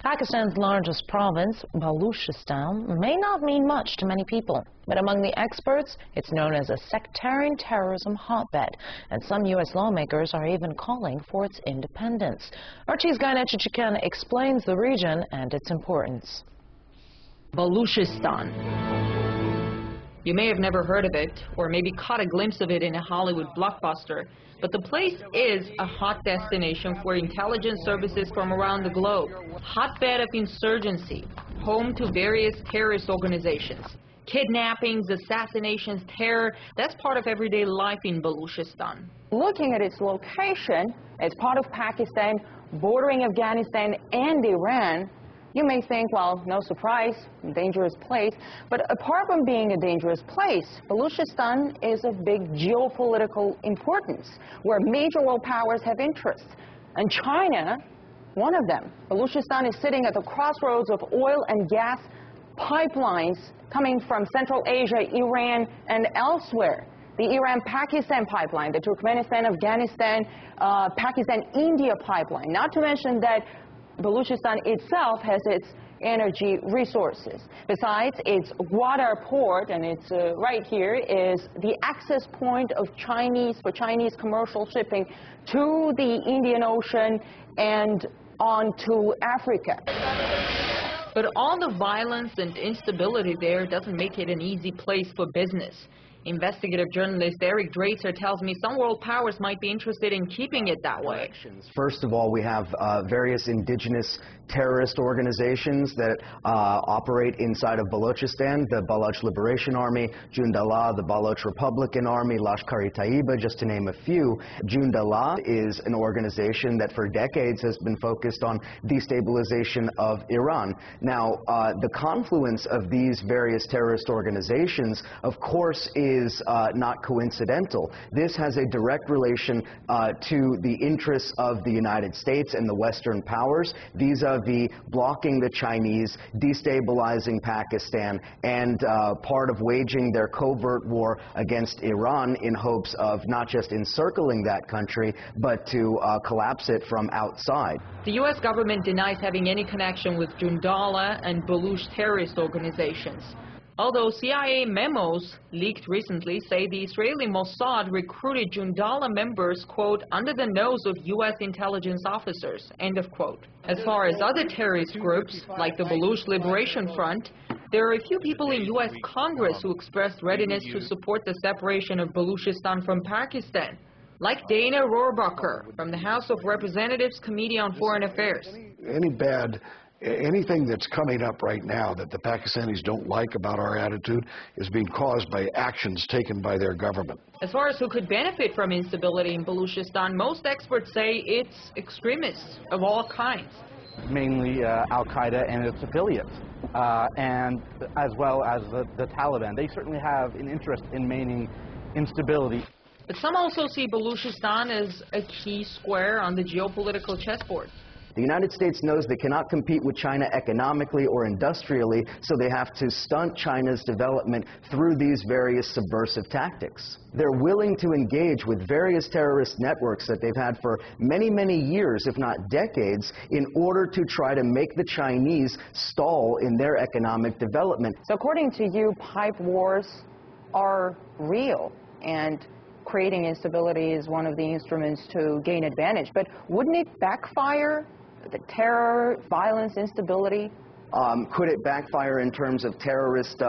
Pakistan's largest province, Balochistan, may not mean much to many people, but among the experts, it's known as a sectarian terrorism hotbed, and some U.S. lawmakers are even calling for its independence. Archie's Chichikan explains the region and its importance. Balochistan. You may have never heard of it, or maybe caught a glimpse of it in a Hollywood blockbuster, but the place is a hot destination for intelligence services from around the globe. Hotbed of insurgency, home to various terrorist organizations. Kidnappings, assassinations, terror, that's part of everyday life in Balochistan. Looking at its location, it's part of Pakistan, bordering Afghanistan and Iran. You may think, well, no surprise, dangerous place. But apart from being a dangerous place, Balochistan is of big geopolitical importance, where major world powers have interests. And China, one of them. Balochistan is sitting at the crossroads of oil and gas pipelines coming from Central Asia, Iran, and elsewhere. The Iran-Pakistan pipeline, the Turkmenistan-Afghanistan, Pakistan-India pipeline, not to mention that Balochistan itself has its energy resources. Besides, its Gwadar port, and it's right here, is the access point of for Chinese commercial shipping to the Indian Ocean and on to Africa. But all the violence and instability there doesn't make it an easy place for business. Investigative journalist Eric Drater tells me some world powers might be interested in keeping it that way. First of all, we have various indigenous terrorist organizations that operate inside of Balochistan, the Baloch Liberation Army, Jundallah, the Baloch Republican Army, Lashkar-e-Taiba, just to name a few. Jundallah is an organization that for decades has been focused on destabilization of Iran. Now, the confluence of these various terrorist organizations, of course, is not coincidental. This has a direct relation to the interests of the United States and the Western powers vis-a-vis blocking the Chinese, destabilizing Pakistan, and part of waging their covert war against Iran in hopes of not just encircling that country, but to collapse it from outside. The U.S. government denies having any connection with Jundallah and Baloch terrorist organizations. Although CIA memos leaked recently say the Israeli Mossad recruited Jundallah members, quote, under the nose of U.S. intelligence officers, end of quote. As far as other terrorist groups, like the Baloch Liberation Front, there are a few people in U.S. Congress who expressed readiness to support the separation of Balochistan from Pakistan, like Dana Rohrabacher from the House of Representatives Committee on Foreign Affairs. Anything that's coming up right now that the Pakistanis don't like about our attitude is being caused by actions taken by their government. As far as who could benefit from instability in Balochistan, most experts say it's extremists of all kinds. Mainly Al-Qaeda and its affiliates, and as well as the Taliban. They certainly have an interest in maintaining instability. But some also see Balochistan as a key square on the geopolitical chessboard. The United States knows they cannot compete with China economically or industrially, so they have to stunt China's development through these various subversive tactics. They're willing to engage with various terrorist networks that they've had for many, many years, if not decades, in order to try to make the Chinese stall in their economic development. So according to you, pipe wars are real, and creating instability is one of the instruments to gain advantage. But wouldn't it backfire? The terror, violence, instability? Could it backfire in terms of terrorist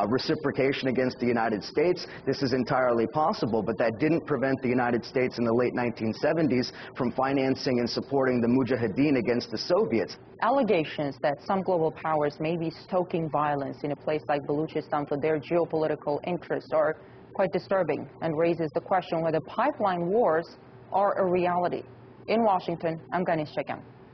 reciprocation against the United States? This is entirely possible, but that didn't prevent the United States in the late 1970s from financing and supporting the Mujahideen against the Soviets. Allegations that some global powers may be stoking violence in a place like Balochistan for their geopolitical interests are quite disturbing and raises the question whether pipeline wars are a reality. In Washington, I'm Chichikan.